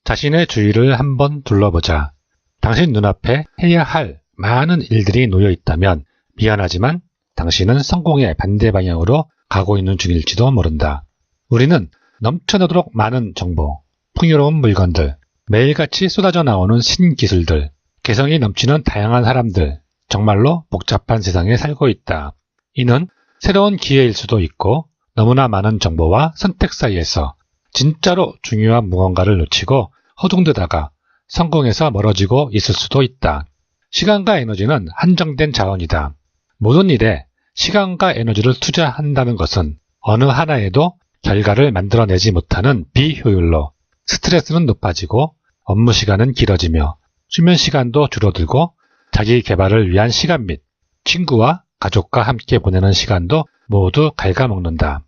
자신의 주위를 한번 둘러보자. 당신 눈앞에 해야 할 많은 일들이 놓여 있다면 미안하지만 당신은 성공의 반대 방향으로 가고 있는 중일지도 모른다. 우리는 넘쳐나도록 많은 정보, 풍요로운 물건들, 매일같이 쏟아져 나오는 신기술들, 개성이 넘치는 다양한 사람들, 정말로 복잡한 세상에 살고 있다. 이는 새로운 기회일 수도 있고 너무나 많은 정보와 선택 사이에서 진짜로 중요한 무언가를 놓치고 허둥대다가 성공에서 멀어지고 있을 수도 있다. 시간과 에너지는 한정된 자원이다. 모든 일에 시간과 에너지를 투자한다는 것은 어느 하나에도 결과를 만들어내지 못하는 비효율로 스트레스는 높아지고 업무 시간은 길어지며 수면 시간도 줄어들고 자기 개발을 위한 시간 및 친구와 가족과 함께 보내는 시간도 모두 갉아먹는다.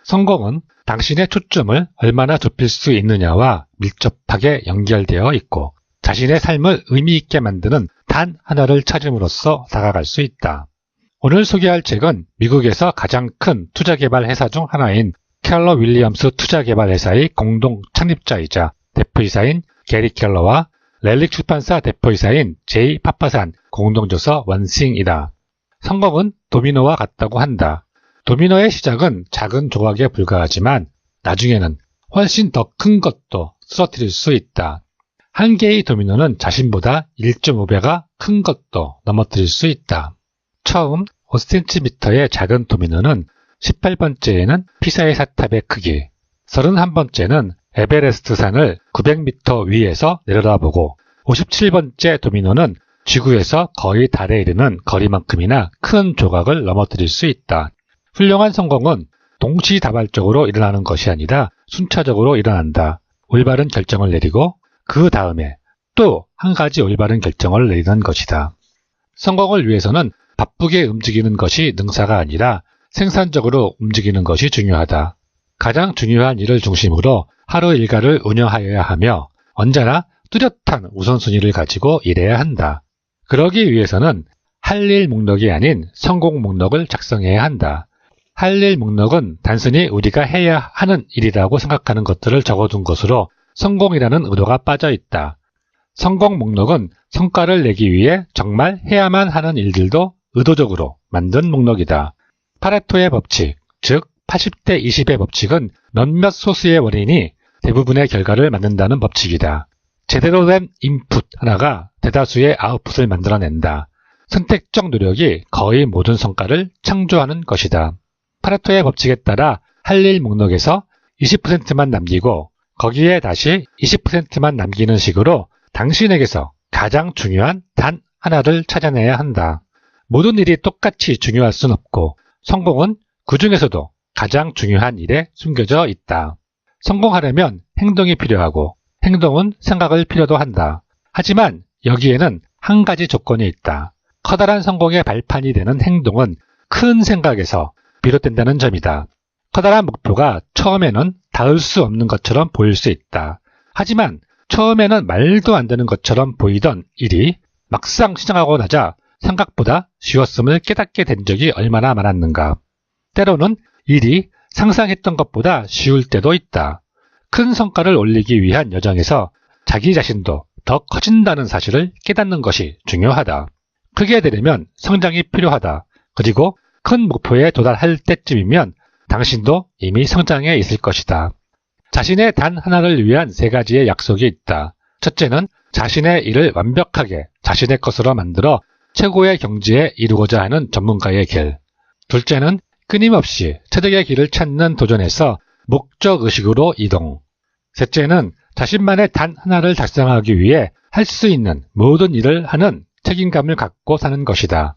성공은 당신의 초점을 얼마나 좁힐 수 있느냐와 밀접하게 연결되어 있고 자신의 삶을 의미 있게 만드는 단 하나를 찾음으로써 다가갈 수 있다. 오늘 소개할 책은 미국에서 가장 큰 투자개발 회사 중 하나인 켈러 윌리엄스 투자개발회사의 공동 창립자이자 대표이사인 게리 켈러와 렐릭 출판사 대표이사인 제이 파파산 공동저서 원싱이다. 성공은 도미노와 같다고 한다. 도미노의 시작은 작은 조각에 불과하지만 나중에는 훨씬 더 큰 것도 쓰러뜨릴 수 있다. 한 개의 도미노는 자신보다 1.5배가 큰 것도 넘어뜨릴 수 있다. 처음 5cm의 작은 도미노는 18번째에는 피사의 사탑의 크기, 31번째는 에베레스트 산을 900m 위에서 내려다보고 57번째 도미노는 지구에서 거의 달에 이르는 거리만큼이나 큰 조각을 넘어뜨릴 수 있다. 훌륭한 성공은 동시다발적으로 일어나는 것이 아니라 순차적으로 일어난다. 올바른 결정을 내리고 그 다음에 또 한 가지 올바른 결정을 내리는 것이다. 성공을 위해서는 바쁘게 움직이는 것이 능사가 아니라 생산적으로 움직이는 것이 중요하다. 가장 중요한 일을 중심으로 하루 일과를 운영하여야 하며 언제나 뚜렷한 우선순위를 가지고 일해야 한다. 그러기 위해서는 할 일 목록이 아닌 성공 목록을 작성해야 한다. 할 일 목록은 단순히 우리가 해야 하는 일이라고 생각하는 것들을 적어둔 것으로 성공이라는 의도가 빠져 있다. 성공 목록은 성과를 내기 위해 정말 해야만 하는 일들도 의도적으로 만든 목록이다. 파레토의 법칙, 즉 80대 20의 법칙은 몇몇 소수의 원인이 대부분의 결과를 만든다는 법칙이다. 제대로 된 인풋 하나가 대다수의 아웃풋을 만들어낸다. 선택적 노력이 거의 모든 성과를 창조하는 것이다. 파레토의 법칙에 따라 할 일 목록에서 20%만 남기고 거기에 다시 20%만 남기는 식으로 당신에게서 가장 중요한 단 하나를 찾아내야 한다. 모든 일이 똑같이 중요할 순 없고 성공은 그 중에서도 가장 중요한 일에 숨겨져 있다. 성공하려면 행동이 필요하고 행동은 생각을 필요도 한다. 하지만 여기에는 한 가지 조건이 있다. 커다란 성공의 발판이 되는 행동은 큰 생각에서 비롯된다는 점이다. 커다란 목표가 처음에는 닿을 수 없는 것처럼 보일 수 있다. 하지만 처음에는 말도 안 되는 것처럼 보이던 일이 막상 시작하고 나자 생각보다 쉬웠음을 깨닫게 된 적이 얼마나 많았는가. 때로는 일이 상상했던 것보다 쉬울 때도 있다. 큰 성과를 올리기 위한 여정에서 자기 자신도 더 커진다는 사실을 깨닫는 것이 중요하다. 크게 되려면 성장이 필요하다. 그리고 큰 목표에 도달할 때쯤이면 당신도 이미 성장해 있을 것이다. 자신의 단 하나를 위한 3가지의 약속이 있다. 첫째는 자신의 일을 완벽하게 자신의 것으로 만들어 최고의 경지에 이루고자 하는 전문가의 길. 둘째는 끊임없이 체득의 길을 찾는 도전에서 목적의식으로 이동. 셋째는 자신만의 단 하나를 달성하기 위해 할 수 있는 모든 일을 하는 책임감을 갖고 사는 것이다.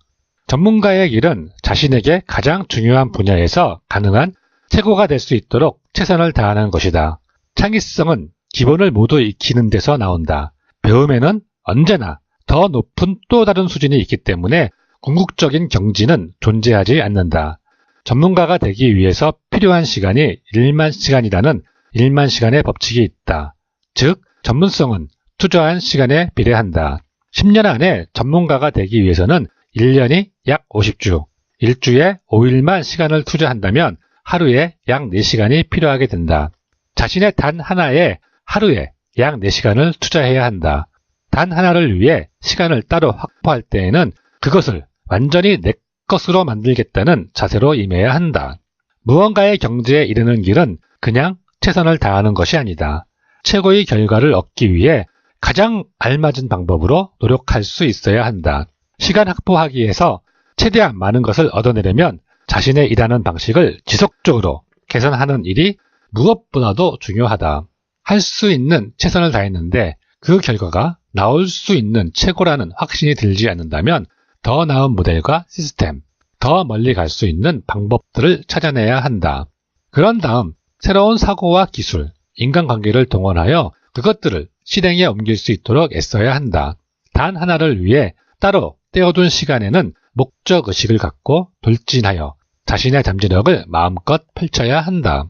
전문가의 길은 자신에게 가장 중요한 분야에서 가능한 최고가 될 수 있도록 최선을 다하는 것이다. 창의성은 기본을 모두 익히는 데서 나온다. 배움에는 언제나 더 높은 또 다른 수준이 있기 때문에 궁극적인 경지는 존재하지 않는다. 전문가가 되기 위해서 필요한 시간이 1만 시간이라는 1만 시간의 법칙이 있다. 즉, 전문성은 투자한 시간에 비례한다. 10년 안에 전문가가 되기 위해서는 1년이 약 50주, 일주에 5일만 시간을 투자한다면 하루에 약 4시간이 필요하게 된다. 자신의 단 하나에 하루에 약 4시간을 투자해야 한다. 단 하나를 위해 시간을 따로 확보할 때에는 그것을 완전히 내 것으로 만들겠다는 자세로 임해야 한다. 무언가의 경지에 이르는 길은 그냥 최선을 다하는 것이 아니다. 최고의 결과를 얻기 위해 가장 알맞은 방법으로 노력할 수 있어야 한다. 시간 확보하기 위해서 최대한 많은 것을 얻어내려면 자신의 일하는 방식을 지속적으로 개선하는 일이 무엇보다도 중요하다. 할 수 있는 최선을 다했는데 그 결과가 나올 수 있는 최고라는 확신이 들지 않는다면 더 나은 모델과 시스템, 더 멀리 갈 수 있는 방법들을 찾아내야 한다. 그런 다음 새로운 사고와 기술, 인간관계를 동원하여 그것들을 실행에 옮길 수 있도록 애써야 한다. 단 하나를 위해 따로 떼어둔 시간에는 목적의식을 갖고 돌진하여 자신의 잠재력을 마음껏 펼쳐야 한다.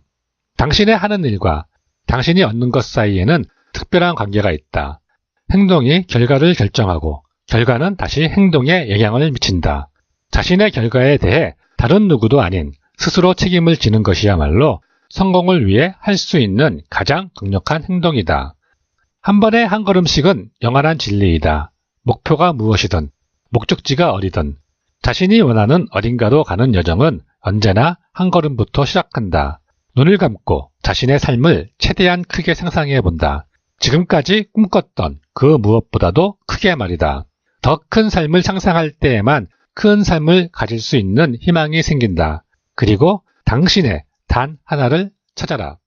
당신의 하는 일과 당신이 얻는 것 사이에는 특별한 관계가 있다. 행동이 결과를 결정하고 결과는 다시 행동에 영향을 미친다. 자신의 결과에 대해 다른 누구도 아닌 스스로 책임을 지는 것이야말로 성공을 위해 할 수 있는 가장 강력한 행동이다. 한 번의 한 걸음씩은 영원한 진리이다. 목표가 무엇이든 목적지가 어디든 자신이 원하는 어딘가로 가는 여정은 언제나 한 걸음부터 시작한다. 눈을 감고 자신의 삶을 최대한 크게 상상해 본다. 지금까지 꿈꿨던 그 무엇보다도 크게 말이다. 더 큰 삶을 상상할 때에만 큰 삶을 가질 수 있는 희망이 생긴다. 그리고 당신의 단 하나를 찾아라.